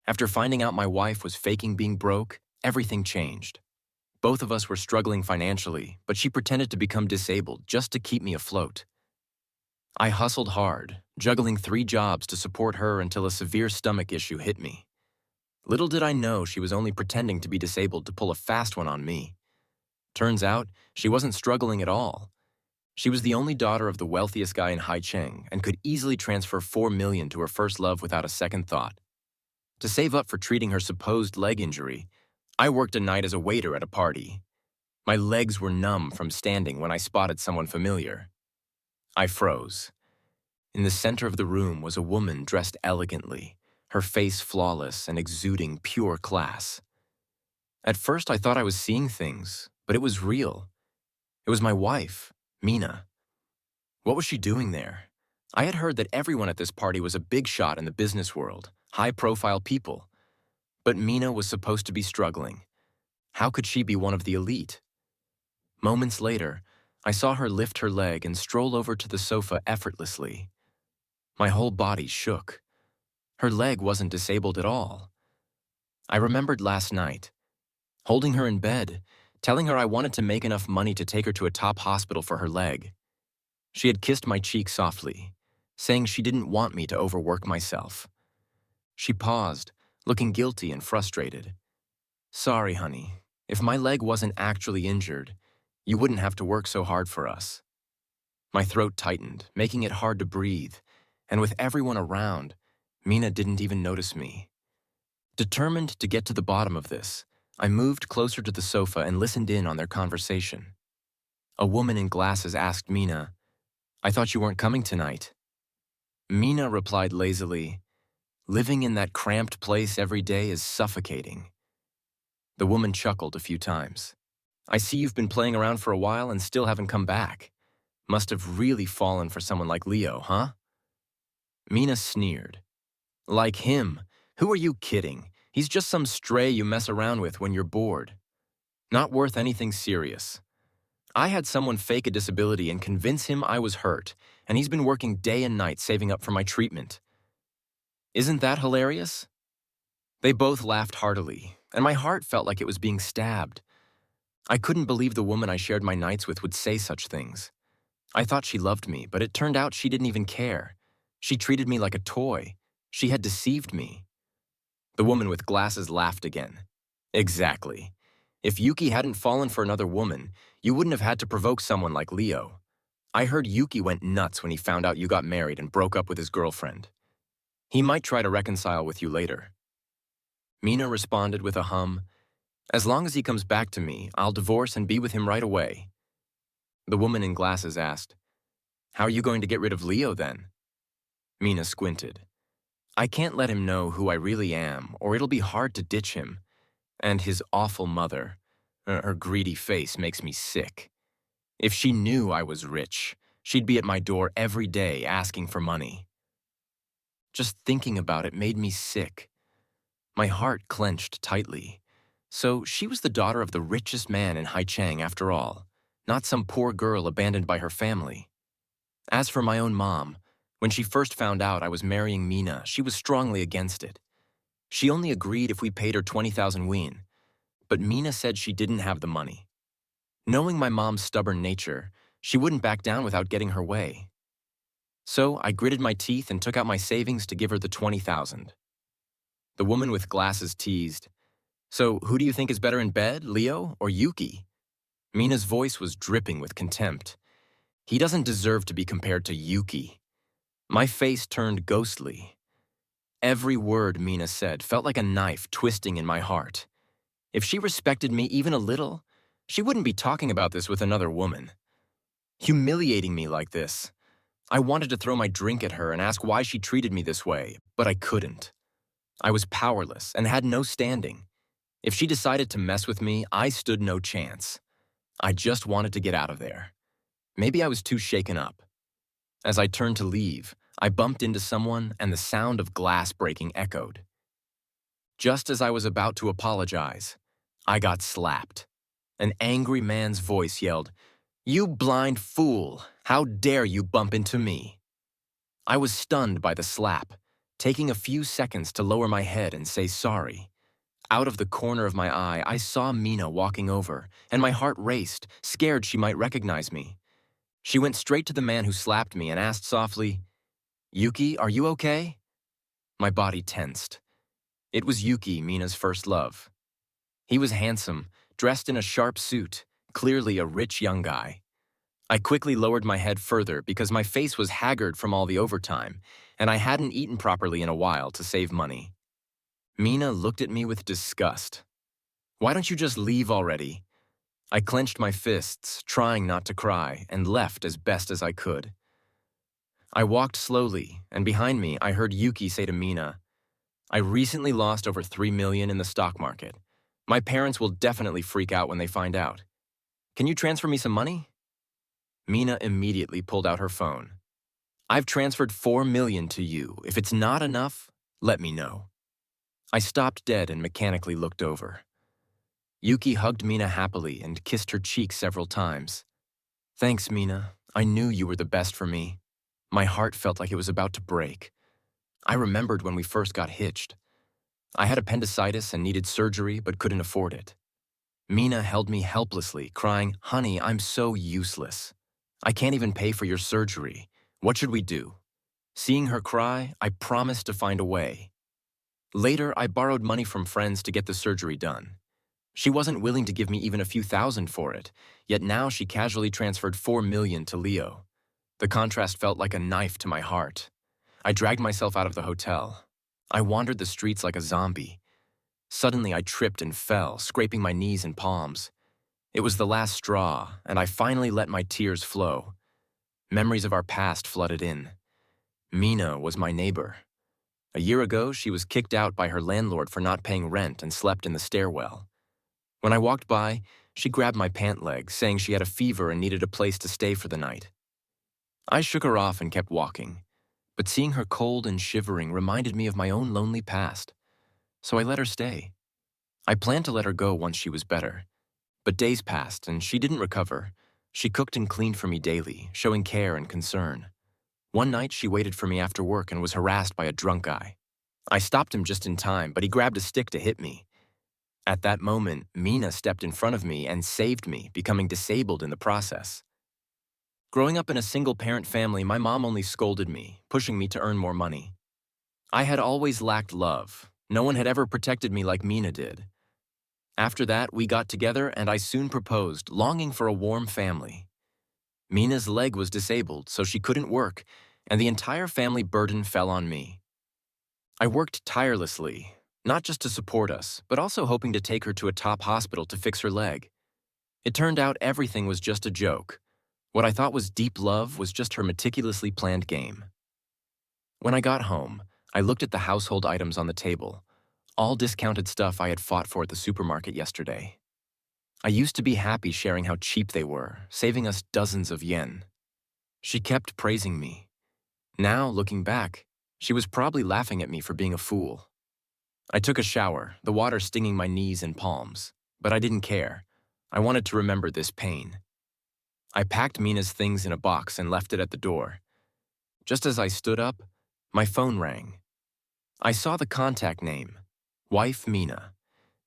After finding out my wife was faking being broke, everything changed. Both of us were struggling financially, but she pretended to become disabled just to keep me afloat. I hustled hard, juggling 3 jobs to support her until a severe stomach issue hit me. Little did I know she was only pretending to be disabled to pull a fast one on me. Turns out, she wasn't struggling at all. She was the only daughter of the wealthiest guy in Haicheng and could easily transfer 4 million to her first love without a second thought. To save up for treating her supposed leg injury, I worked a night as a waiter at a party. My legs were numb from standing when I spotted someone familiar. I froze. In the center of the room was a woman dressed elegantly, her face flawless and exuding pure class. At first I thought I was seeing things, but it was real. It was my wife, Mina. What was she doing there? I had heard that everyone at this party was a big shot in the business world, high-profile people. But Mina was supposed to be struggling. How could she be one of the elite? Moments later, I saw her lift her leg and stroll over to the sofa effortlessly. My whole body shook. Her leg wasn't disabled at all. I remembered last night, holding her in bed, telling her I wanted to make enough money to take her to a top hospital for her leg. She had kissed my cheek softly, saying she didn't want me to overwork myself. She paused, looking guilty and frustrated. "Sorry, honey. If my leg wasn't actually injured, you wouldn't have to work so hard for us." My throat tightened, making it hard to breathe, and with everyone around, Mina didn't even notice me. Determined to get to the bottom of this, I moved closer to the sofa and listened in on their conversation. A woman in glasses asked Mina, "I thought you weren't coming tonight." Mina replied lazily, "Living in that cramped place every day is suffocating." The woman chuckled a few times. "I see you've been playing around for a while and still haven't come back. Must have really fallen for someone like Leo, huh?" Mina sneered. "Like him? Who are you kidding? He's just some stray you mess around with when you're bored. Not worth anything serious. I had someone fake a disability and convince him I was hurt, and he's been working day and night saving up for my treatment. Isn't that hilarious?" They both laughed heartily, and my heart felt like it was being stabbed. I couldn't believe the woman I shared my nights with would say such things. I thought she loved me, but it turned out she didn't even care. She treated me like a toy. She had deceived me. The woman with glasses laughed again. "Exactly. If Yuki hadn't fallen for another woman, you wouldn't have had to provoke someone like Leo. I heard Yuki went nuts when he found out you got married and broke up with his girlfriend. He might try to reconcile with you later." Mina responded with a hum, "As long as he comes back to me, I'll divorce and be with him right away." The woman in glasses asked, "How are you going to get rid of Leo then?" Mina squinted. "I can't let him know who I really am, or it'll be hard to ditch him. And his awful mother. Her greedy face makes me sick. If she knew I was rich, she'd be at my door every day asking for money." Just thinking about it made me sick. My heart clenched tightly. So she was the daughter of the richest man in Haicheng after all, not some poor girl abandoned by her family. As for my own mom, when she first found out I was marrying Mina, she was strongly against it. She only agreed if we paid her 20,000 won, but Mina said she didn't have the money. Knowing my mom's stubborn nature, she wouldn't back down without getting her way. So I gritted my teeth and took out my savings to give her the 20,000. The woman with glasses teased, "So who do you think is better in bed, Leo or Yuki?" Mina's voice was dripping with contempt. "He doesn't deserve to be compared to Yuki." My face turned ghostly. Every word Mina said felt like a knife twisting in my heart. If she respected me even a little, she wouldn't be talking about this with another woman. Humiliating me like this. I wanted to throw my drink at her and ask why she treated me this way, but I couldn't. I was powerless and had no standing. If she decided to mess with me, I stood no chance. I just wanted to get out of there. Maybe I was too shaken up. As I turned to leave, I bumped into someone and the sound of glass breaking echoed. Just as I was about to apologize, I got slapped. An angry man's voice yelled, "You blind fool! How dare you bump into me?" I was stunned by the slap, taking a few seconds to lower my head and say sorry. Out of the corner of my eye, I saw Mina walking over, and my heart raced, scared she might recognize me. She went straight to the man who slapped me and asked softly, "Yuki, are you okay?" My body tensed. It was Yuki, Mina's first love. He was handsome, dressed in a sharp suit, clearly a rich young guy. I quickly lowered my head further because my face was haggard from all the overtime, and I hadn't eaten properly in a while to save money. Mina looked at me with disgust. "Why don't you just leave already?" I clenched my fists, trying not to cry, and left as best as I could. I walked slowly, and behind me I heard Yuki say to Mina, "I recently lost over $3 million in the stock market. My parents will definitely freak out when they find out. Can you transfer me some money?" Mina immediately pulled out her phone. "I've transferred $4 million to you. If it's not enough, let me know." I stopped dead and mechanically looked over. Yuki hugged Mina happily and kissed her cheek several times. "Thanks, Mina. I knew you were the best for me." My heart felt like it was about to break. I remembered when we first got hitched. I had appendicitis and needed surgery but couldn't afford it. Mina held me helplessly, crying, "Honey, I'm so useless. I can't even pay for your surgery. What should we do?" Seeing her cry, I promised to find a way. Later, I borrowed money from friends to get the surgery done. She wasn't willing to give me even a few thousand for it, yet now she casually transferred $4 million to Leo. The contrast felt like a knife to my heart. I dragged myself out of the hotel. I wandered the streets like a zombie. Suddenly, I tripped and fell, scraping my knees and palms. It was the last straw, and I finally let my tears flow. Memories of our past flooded in. Mina was my neighbor. A year ago, she was kicked out by her landlord for not paying rent and slept in the stairwell. When I walked by, she grabbed my pant leg, saying she had a fever and needed a place to stay for the night. I shook her off and kept walking, but seeing her cold and shivering reminded me of my own lonely past, so I let her stay. I planned to let her go once she was better, but days passed and she didn't recover. She cooked and cleaned for me daily, showing care and concern. One night, she waited for me after work and was harassed by a drunk guy. I stopped him just in time, but he grabbed a stick to hit me. At that moment, Mina stepped in front of me and saved me, becoming disabled in the process. Growing up in a single-parent family, my mom only scolded me, pushing me to earn more money. I had always lacked love. No one had ever protected me like Mina did. After that, we got together and I soon proposed, longing for a warm family. Mina's leg was disabled, so she couldn't work, and the entire family burden fell on me. I worked tirelessly, not just to support us, but also hoping to take her to a top hospital to fix her leg. It turned out everything was just a joke. What I thought was deep love was just her meticulously planned game. When I got home, I looked at the household items on the table, all discounted stuff I had fought for at the supermarket yesterday. I used to be happy sharing how cheap they were, saving us dozens of yen. She kept praising me. Now, looking back, she was probably laughing at me for being a fool. I took a shower, the water stinging my knees and palms, but I didn't care. I wanted to remember this pain. I packed Mina's things in a box and left it at the door. Just as I stood up, my phone rang. I saw the contact name, Wife Mina.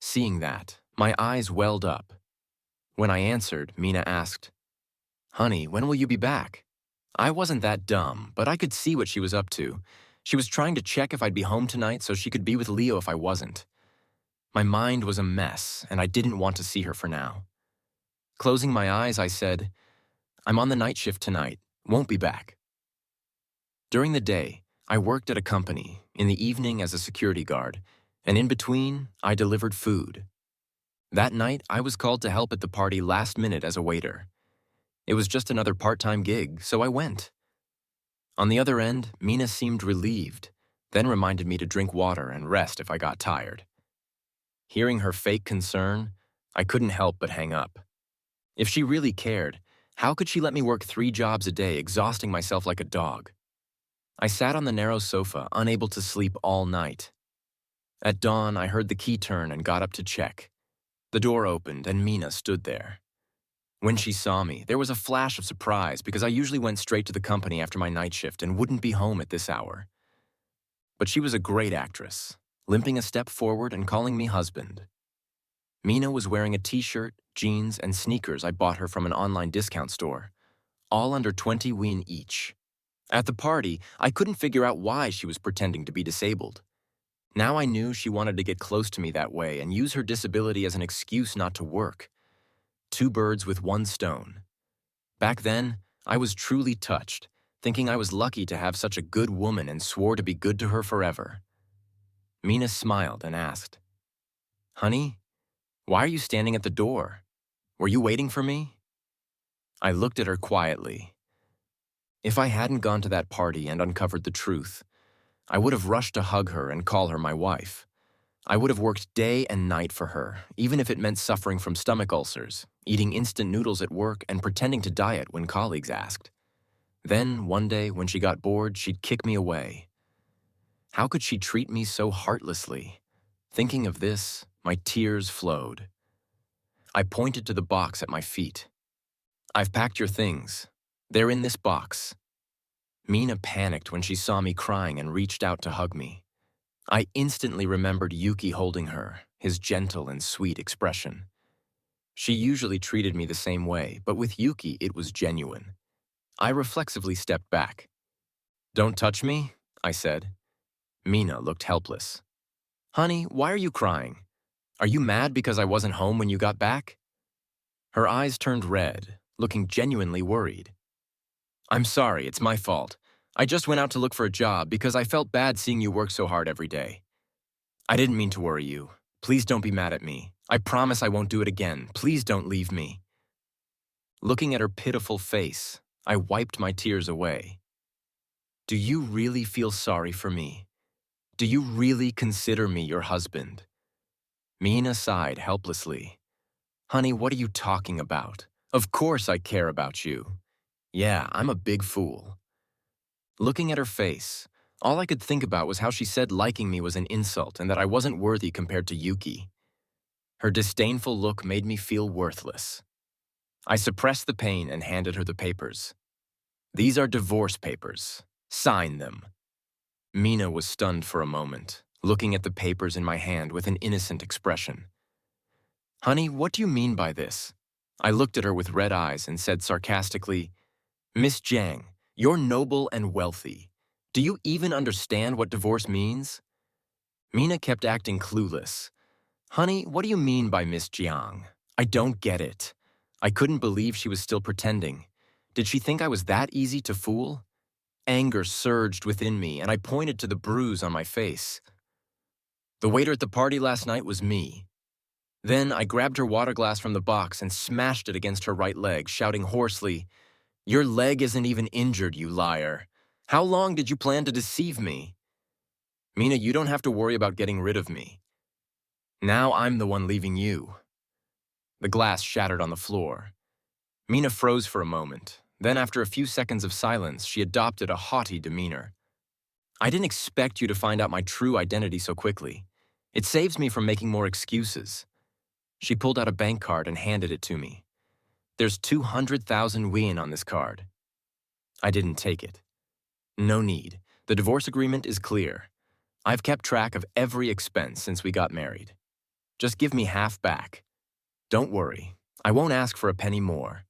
Seeing that, my eyes welled up. When I answered, Mina asked, "Honey, when will you be back?" I wasn't that dumb, but I could see what she was up to. She was trying to check if I'd be home tonight so she could be with Leo if I wasn't. My mind was a mess, and I didn't want to see her for now. Closing my eyes, I said, "I'm on the night shift tonight, won't be back." During the day, I worked at a company, in the evening as a security guard, and in between, I delivered food. That night, I was called to help at the party last minute as a waiter. It was just another part-time gig, so I went. On the other end, Mina seemed relieved, then reminded me to drink water and rest if I got tired. Hearing her fake concern, I couldn't help but hang up. If she really cared, how could she let me work 3 jobs a day, exhausting myself like a dog? I sat on the narrow sofa, unable to sleep all night. At dawn, I heard the key turn and got up to check. The door opened and Mina stood there. When she saw me, there was a flash of surprise because I usually went straight to the company after my night shift and wouldn't be home at this hour. but she was a great actress, limping a step forward and calling me husband. Mina was wearing a t-shirt, jeans, and sneakers I bought her from an online discount store, all under 20 won each. At the party, I couldn't figure out why she was pretending to be disabled. Now I knew she wanted to get close to me that way and use her disability as an excuse not to work. Two birds with one stone. Back then, I was truly touched, thinking I was lucky to have such a good woman and swore to be good to her forever. Mina smiled and asked, "Honey, why are you standing at the door? Were you waiting for me?" I looked at her quietly. If I hadn't gone to that party and uncovered the truth, I would have rushed to hug her and call her my wife. I would have worked day and night for her, even if it meant suffering from stomach ulcers, eating instant noodles at work, and pretending to diet when colleagues asked. Then, one day, when she got bored, she'd kick me away. How could she treat me so heartlessly? Thinking of this, my tears flowed. I pointed to the box at my feet. "I've packed your things. They're in this box." Mina panicked when she saw me crying and reached out to hug me. I instantly remembered Yuki holding her, his gentle and sweet expression. She usually treated me the same way, but with Yuki it was genuine. I reflexively stepped back. "Don't touch me," I said. Mina looked helpless. "Honey, why are you crying? Are you mad because I wasn't home when you got back?" Her eyes turned red, looking genuinely worried. "I'm sorry, it's my fault. I just went out to look for a job because I felt bad seeing you work so hard every day. I didn't mean to worry you. Please don't be mad at me. I promise I won't do it again. Please don't leave me." Looking at her pitiful face, I wiped my tears away. "Do you really feel sorry for me? Do you really consider me your husband?" Mina sighed helplessly. "Honey, what are you talking about? Of course I care about you. Yeah, I'm a big fool." Looking at her face, all I could think about was how she said liking me was an insult and that I wasn't worthy compared to Yuki. Her disdainful look made me feel worthless. I suppressed the pain and handed her the papers. "These are divorce papers. Sign them." Mina was stunned for a moment, looking at the papers in my hand with an innocent expression. "Honey, what do you mean by this?" I looked at her with red eyes and said sarcastically, "Miss Jiang, you're noble and wealthy. Do you even understand what divorce means?" Mina kept acting clueless. "Honey, what do you mean by Miss Jiang? I don't get it." I couldn't believe she was still pretending. Did she think I was that easy to fool? Anger surged within me, and I pointed to the bruise on my face. "The waiter at the party last night was me." Then I grabbed her water glass from the box and smashed it against her right leg, shouting hoarsely, "Your leg isn't even injured, you liar. How long did you plan to deceive me?" "Mina, you don't have to worry about getting rid of me. Now I'm the one leaving you." The glass shattered on the floor. Mina froze for a moment. Then, after a few seconds of silence, she adopted a haughty demeanor. "I didn't expect you to find out my true identity so quickly. It saves me from making more excuses." She pulled out a bank card and handed it to me. "There's 200,000 won on this card." I didn't take it. "No need. The divorce agreement is clear. I've kept track of every expense since we got married. Just give me half back. Don't worry, I won't ask for a penny more."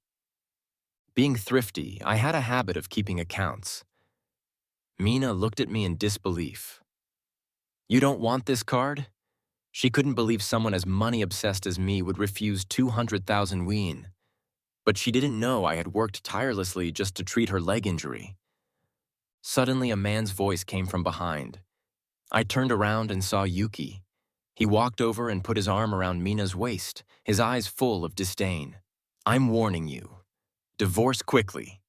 Being thrifty, I had a habit of keeping accounts. Mina looked at me in disbelief. "You don't want this card?" She couldn't believe someone as money-obsessed as me would refuse 200,000 won. But she didn't know I had worked tirelessly just to treat her leg injury. Suddenly, a man's voice came from behind. I turned around and saw Yuki. He walked over and put his arm around Mina's waist, his eyes full of disdain. "I'm warning you. Divorce quickly.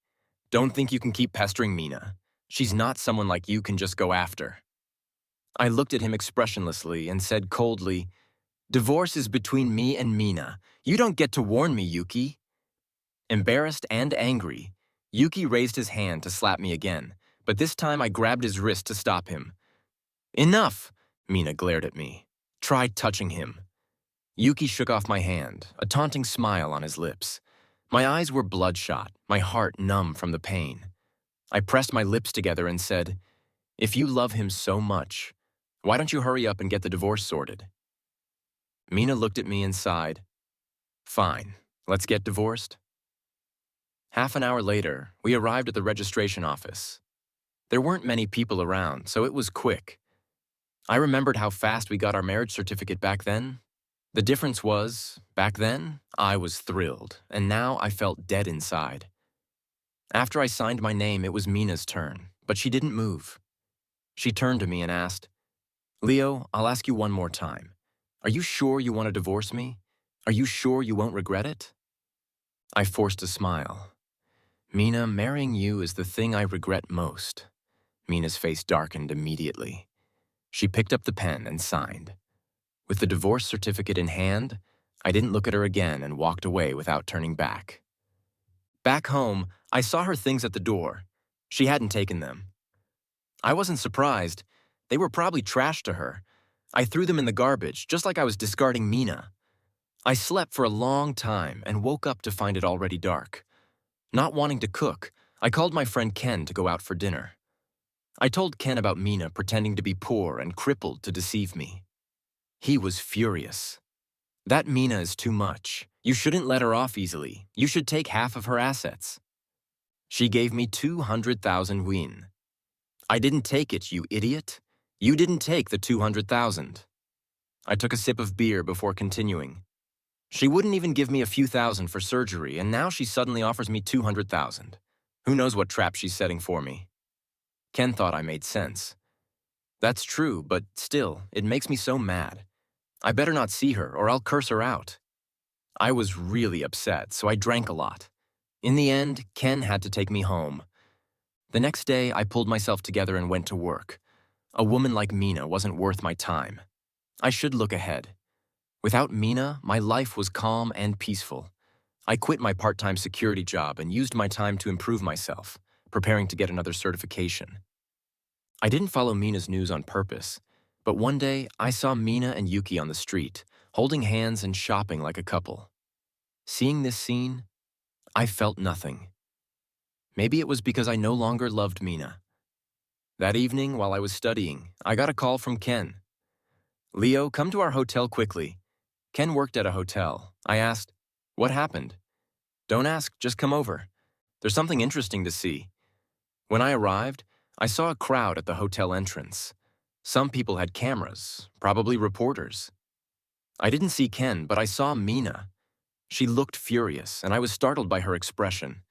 Don't think you can keep pestering Mina. She's not someone like you can just go after." I looked at him expressionlessly and said coldly, "Divorce is between me and Mina. You don't get to warn me, Yuki." Embarrassed and angry, Yuki raised his hand to slap me again, but this time I grabbed his wrist to stop him. "Enough!" Mina glared at me. "Try touching him." Yuki shook off my hand, a taunting smile on his lips. My eyes were bloodshot, my heart numb from the pain. I pressed my lips together and said, If you love him so much, why don't you hurry up and get the divorce sorted? Mina looked at me and sighed. Fine, let's get divorced. Half an hour later, we arrived at the registration office. There weren't many people around, so it was quick. I remembered how fast we got our marriage certificate back then. The difference was, back then, I was thrilled, and now I felt dead inside. After I signed my name, it was Mina's turn, but she didn't move. She turned to me and asked, Leo, I'll ask you one more time. Are you sure you want to divorce me? Are you sure you won't regret it? I forced a smile. Mina, marrying you is the thing I regret most. Mina's face darkened immediately. She picked up the pen and signed. With the divorce certificate in hand, I didn't look at her again and walked away without turning back. Back home, I saw her things at the door. She hadn't taken them. I wasn't surprised. They were probably trash to her. I threw them in the garbage, just like I was discarding Mina. I slept for a long time and woke up to find it already dark. Not wanting to cook, I called my friend Ken to go out for dinner. I told Ken about Mina pretending to be poor and crippled to deceive me. He was furious. That Mina is too much. You shouldn't let her off easily. You should take half of her assets. She gave me 200,000 win. I didn't take it, you idiot. You didn't take the 200,000. I took a sip of beer before continuing. She wouldn't even give me a few thousand for surgery, and now she suddenly offers me 200,000. Who knows what trap she's setting for me? Ken thought I made sense. That's true, but still, it makes me so mad. I better not see her, or I'll curse her out. I was really upset, so I drank a lot. In the end, Ken had to take me home. The next day, I pulled myself together and went to work. A woman like Mina wasn't worth my time. I should look ahead. Without Mina, my life was calm and peaceful. I quit my part-time security job and used my time to improve myself, preparing to get another certification. I didn't follow Mina's news on purpose, but one day I saw Mina and Yuki on the street, holding hands and shopping like a couple. Seeing this scene, I felt nothing. Maybe it was because I no longer loved Mina. That evening, while I was studying, I got a call from Ken. Leo, come to our hotel quickly. Ken worked at a hotel. I asked, what happened? Don't ask, just come over. There's something interesting to see. When I arrived, I saw a crowd at the hotel entrance. Some people had cameras, probably reporters. I didn't see Ken, but I saw Mina. She looked furious, and I was startled by her expression.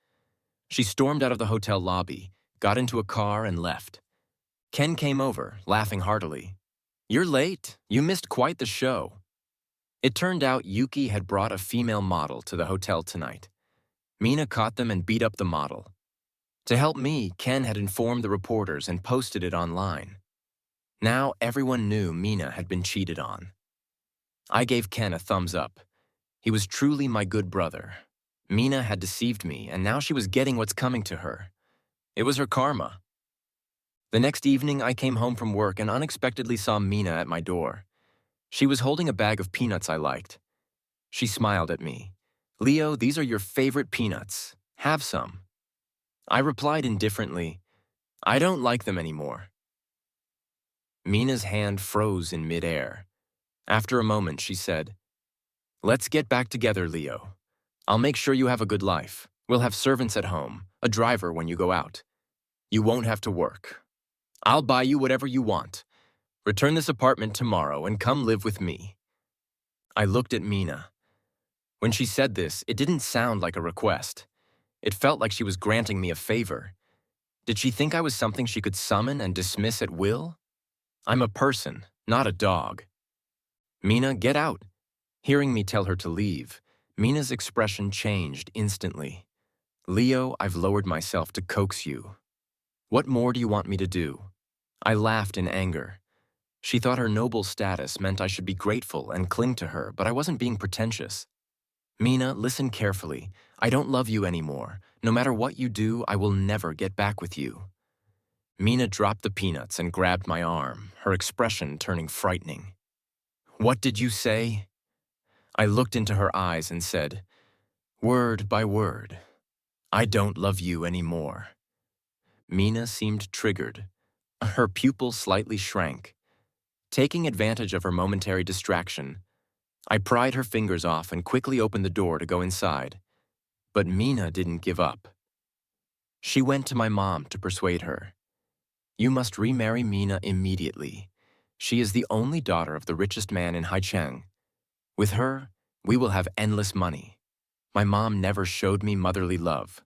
She stormed out of the hotel lobby, got into a car, and left. Ken came over, laughing heartily. You're late. You missed quite the show. It turned out Yuki had brought a female model to the hotel tonight. Mina caught them and beat up the model. To help me, Ken had informed the reporters and posted it online. Now everyone knew Mina had been cheated on. I gave Ken a thumbs up. He was truly my good brother. Mina had deceived me, and now she was getting what's coming to her. It was her karma. The next evening, I came home from work and unexpectedly saw Mina at my door. She was holding a bag of peanuts I liked. She smiled at me. Leo, these are your favorite peanuts. Have some. I replied indifferently, I don't like them anymore. Mina's hand froze in midair. After a moment, she said, let's get back together, Leo. I'll make sure you have a good life. We'll have servants at home, a driver when you go out. You won't have to work. I'll buy you whatever you want. Return this apartment tomorrow and come live with me. I looked at Mina. When she said this, it didn't sound like a request. It felt like she was granting me a favor. Did she think I was something she could summon and dismiss at will? I'm a person, not a dog. Mina, get out. Hearing me tell her to leave, Mina's expression changed instantly. Leo, I've lowered myself to coax you. What more do you want me to do? I laughed in anger. She thought her noble status meant I should be grateful and cling to her, but I wasn't being pretentious. Mina, listen carefully. I don't love you anymore. No matter what you do, I will never get back with you. Mina dropped the peanuts and grabbed my arm, her expression turning frightening. What did you say? I looked into her eyes and said, word by word, I don't love you anymore. Mina seemed triggered. Her pupil slightly shrank. Taking advantage of her momentary distraction, I pried her fingers off and quickly opened the door to go inside. But Mina didn't give up. She went to my mom to persuade her. You must remarry Mina immediately. She is the only daughter of the richest man in Haicheng. With her, we will have endless money. My mom never showed me motherly love.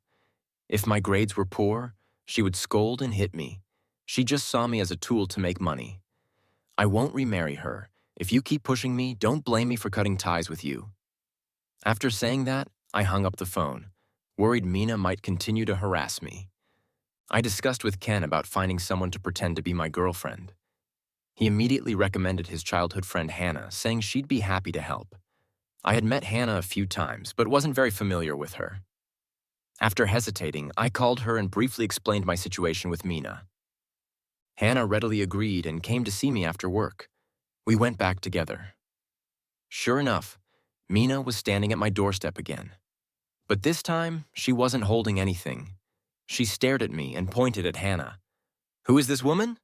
If my grades were poor, she would scold and hit me. She just saw me as a tool to make money. I won't remarry her. If you keep pushing me, don't blame me for cutting ties with you. After saying that, I hung up the phone, worried Mina might continue to harass me. I discussed with Ken about finding someone to pretend to be my girlfriend. He immediately recommended his childhood friend Hannah, saying she'd be happy to help. I had met Hannah a few times, but wasn't very familiar with her. After hesitating, I called her and briefly explained my situation with Mina. Hannah readily agreed and came to see me after work. We went back together. Sure enough, Mina was standing at my doorstep again. But this time, she wasn't holding anything. She stared at me and pointed at Hannah. "Who is this woman?"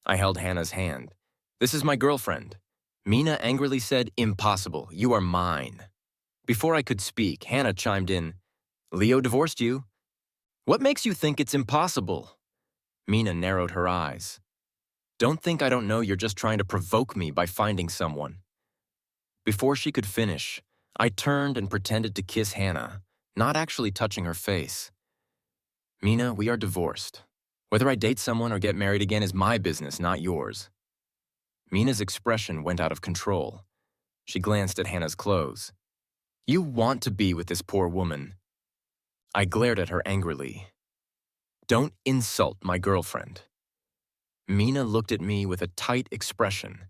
I held Hannah's hand. "This is my girlfriend." Mina angrily said, "Impossible, you are mine." Before I could speak, Hannah chimed in, "Leo divorced you." "What makes you think it's impossible?" Mina narrowed her eyes. "Don't think I don't know you're just trying to provoke me by finding someone." Before she could finish, I turned and pretended to kiss Hannah, not actually touching her face. "Mina, we are divorced. Whether I date someone or get married again is my business, not yours." Mina's expression went out of control. She glanced at Hannah's clothes. "You want to be with this poor woman." I glared at her angrily. "Don't insult my girlfriend." Mina looked at me with a tight expression,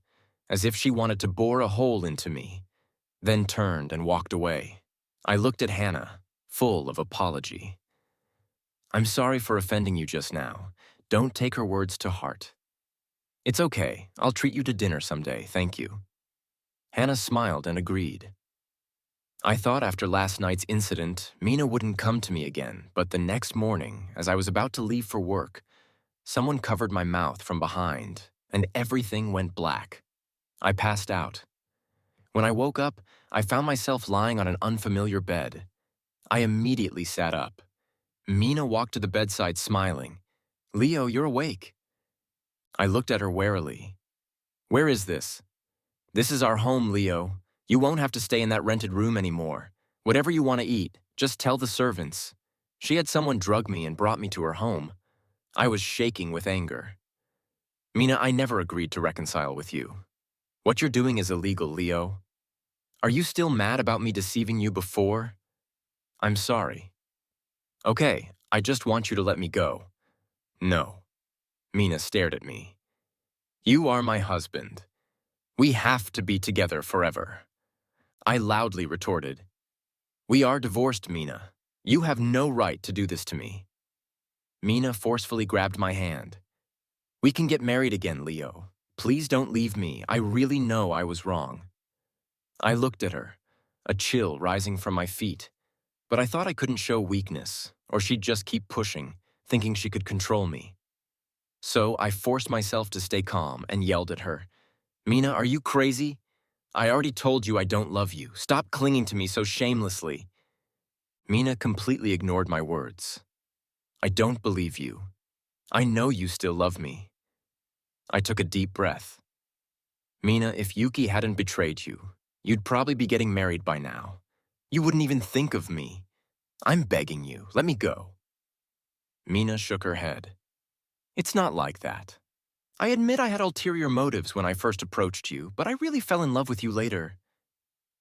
as if she wanted to bore a hole into me, then turned and walked away. I looked at Hannah, full of apology. "I'm sorry for offending you just now. Don't take her words to heart." "It's okay. I'll treat you to dinner someday, thank you." Hannah smiled and agreed. I thought after last night's incident, Mina wouldn't come to me again, but the next morning, as I was about to leave for work, someone covered my mouth from behind, and everything went black. I passed out. When I woke up, I found myself lying on an unfamiliar bed. I immediately sat up. Mina walked to the bedside smiling. "Leo, you're awake." I looked at her warily. "Where is this?" "This is our home, Leo. You won't have to stay in that rented room anymore. Whatever you want to eat, just tell the servants." She had someone drug me and brought me to her home. I was shaking with anger. "Mina, I never agreed to reconcile with you. What you're doing is illegal, Leo. Are you still mad about me deceiving you before?" "I'm sorry." "Okay, I just want you to let me go." "No." Mina stared at me. "You are my husband. We have to be together forever." I loudly retorted. "We are divorced, Mina. You have no right to do this to me." Mina forcefully grabbed my hand. "We can get married again, Leo. Please don't leave me. I really know I was wrong." I looked at her, a chill rising from my feet, but I thought I couldn't show weakness, or she'd just keep pushing, thinking she could control me. So I forced myself to stay calm and yelled at her. "Mina, are you crazy? I already told you I don't love you. Stop clinging to me so shamelessly." Mina completely ignored my words. "I don't believe you. I know you still love me." I took a deep breath. "Mina, if Yuki hadn't betrayed you, you'd probably be getting married by now. You wouldn't even think of me. I'm begging you, let me go." Mina shook her head. "It's not like that. I admit I had ulterior motives when I first approached you, but I really fell in love with you later.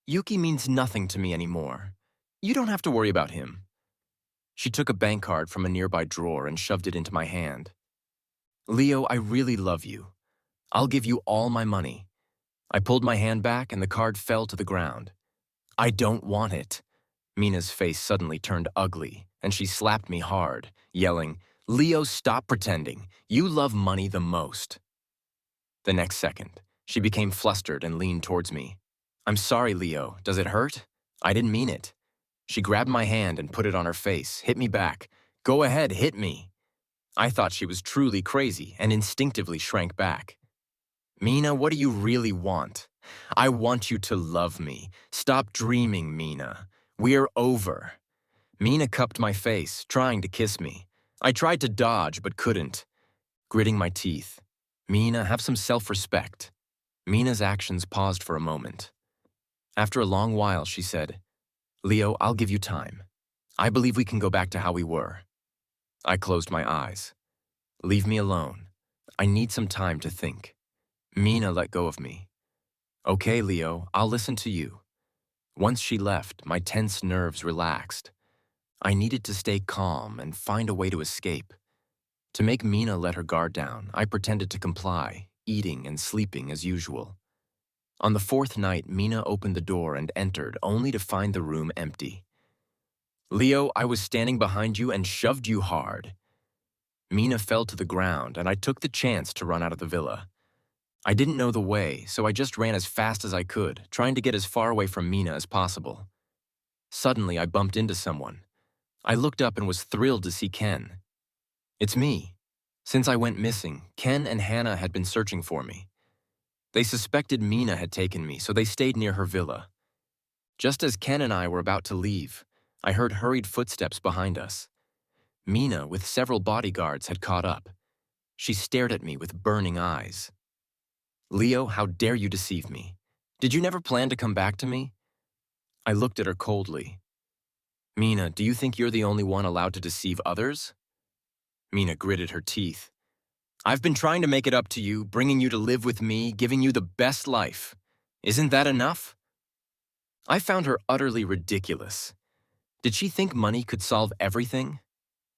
Yuki means nothing to me anymore. You don't have to worry about him." She took a bank card from a nearby drawer and shoved it into my hand. "Leo, I really love you. I'll give you all my money." I pulled my hand back and the card fell to the ground. "I don't want it." Mina's face suddenly turned ugly, and she slapped me hard, yelling, "Leo, stop pretending. You love money the most." The next second, she became flustered and leaned towards me. "I'm sorry, Leo. Does it hurt? I didn't mean it." She grabbed my hand and put it on her face, hit me back. "Go ahead, hit me." I thought she was truly crazy and instinctively shrank back. Mina, what do you really want? I want you to love me. Stop dreaming, Mina. We're over. Mina cupped my face, trying to kiss me. I tried to dodge, but couldn't, gritting my teeth. Mina, have some self-respect. Mina's actions paused for a moment. After a long while, she said, Leo, I'll give you time. I believe we can go back to how we were. I closed my eyes. Leave me alone. I need some time to think. Mina let go of me. Okay, Leo, I'll listen to you. Once she left, my tense nerves relaxed. I needed to stay calm and find a way to escape. To make Mina let her guard down, I pretended to comply, eating and sleeping as usual. On the fourth night, Mina opened the door and entered, only to find the room empty. Leo, I was standing behind you and shoved you hard. Mina fell to the ground, and I took the chance to run out of the villa. I didn't know the way, so I just ran as fast as I could, trying to get as far away from Mina as possible. Suddenly, I bumped into someone. I looked up and was thrilled to see Ken. It's me. Since I went missing, Ken and Hannah had been searching for me. They suspected Mina had taken me, so they stayed near her villa. Just as Ken and I were about to leave, I heard hurried footsteps behind us. Mina, with several bodyguards, had caught up. She stared at me with burning eyes. Leo, how dare you deceive me? Did you never plan to come back to me? I looked at her coldly. Mina, do you think you're the only one allowed to deceive others? Mina gritted her teeth. I've been trying to make it up to you, bringing you to live with me, giving you the best life. Isn't that enough? I found her utterly ridiculous. Did she think money could solve everything?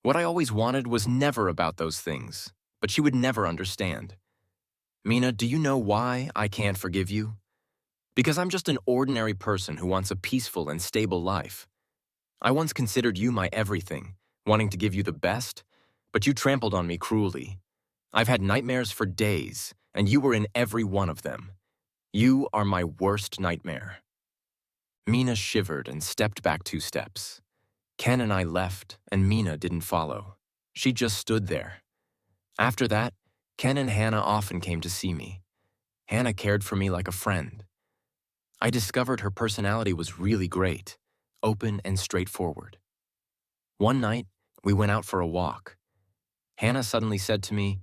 What I always wanted was never about those things, but she would never understand. Mina, do you know why I can't forgive you? Because I'm just an ordinary person who wants a peaceful and stable life. I once considered you my everything, wanting to give you the best, but you trampled on me cruelly. I've had nightmares for days, and you were in every one of them. You are my worst nightmare. Mina shivered and stepped back 2 steps. Ken and I left, and Mina didn't follow. She just stood there. After that, Ken and Hannah often came to see me. Hannah cared for me like a friend. I discovered her personality was really great, open and straightforward. One night, we went out for a walk. Hannah suddenly said to me,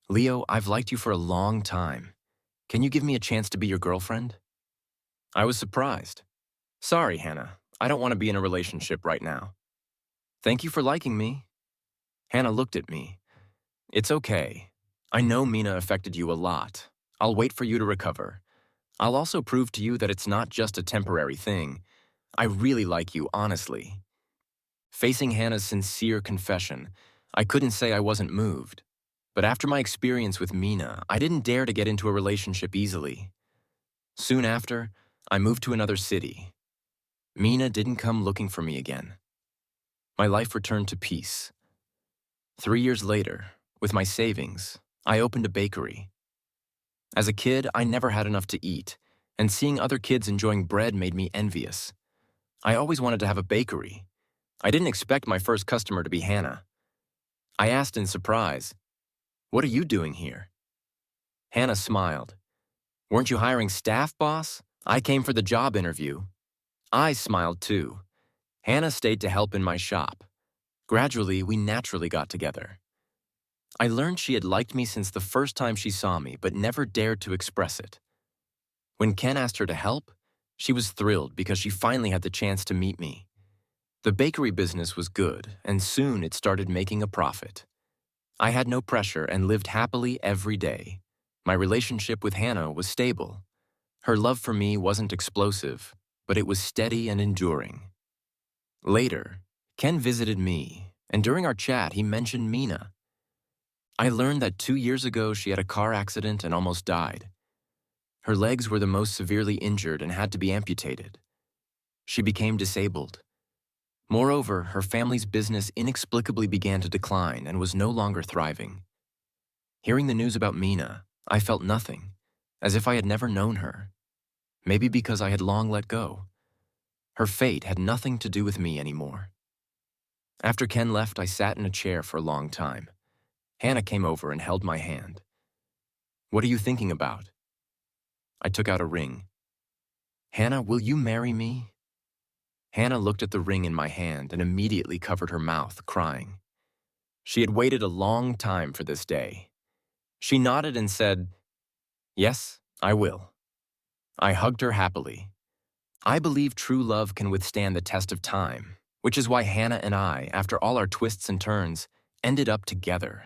Leo, I've liked you for a long time. Can you give me a chance to be your girlfriend? I was surprised. Sorry, Hannah, I don't want to be in a relationship right now. Thank you for liking me. Hannah looked at me. It's okay. I know Mina affected you a lot. I'll wait for you to recover. I'll also prove to you that it's not just a temporary thing. I really like you, honestly. Facing Hannah's sincere confession, I couldn't say I wasn't moved. But after my experience with Mina, I didn't dare to get into a relationship easily. Soon after, I moved to another city. Mina didn't come looking for me again. My life returned to peace. 3 years later, with my savings, I opened a bakery. As a kid, I never had enough to eat, and seeing other kids enjoying bread made me envious. I always wanted to have a bakery. I didn't expect my first customer to be Hannah. I asked in surprise, "What are you doing here?" Hannah smiled. "Weren't you hiring staff, boss? I came for the job interview." I smiled too. Hannah stayed to help in my shop. Gradually, we naturally got together. I learned she had liked me since the first time she saw me, but never dared to express it. When Ken asked her to help, she was thrilled because she finally had the chance to meet me. The bakery business was good, and soon it started making a profit. I had no pressure and lived happily every day. My relationship with Hannah was stable. Her love for me wasn't explosive, but it was steady and enduring. Later, Ken visited me, and during our chat, he mentioned Mina. I learned that 2 years ago she had a car accident and almost died. Her legs were the most severely injured and had to be amputated. She became disabled. Moreover, her family's business inexplicably began to decline and was no longer thriving. Hearing the news about Mina, I felt nothing, as if I had never known her. Maybe because I had long let go. Her fate had nothing to do with me anymore. After Ken left, I sat in a chair for a long time. Hannah came over and held my hand. "What are you thinking about?" I took out a ring. "Hannah, will you marry me?" Hannah looked at the ring in my hand and immediately covered her mouth, crying. She had waited a long time for this day. She nodded and said, "Yes, I will." I hugged her happily. I believe true love can withstand the test of time, which is why Hannah and I, after all our twists and turns, ended up together.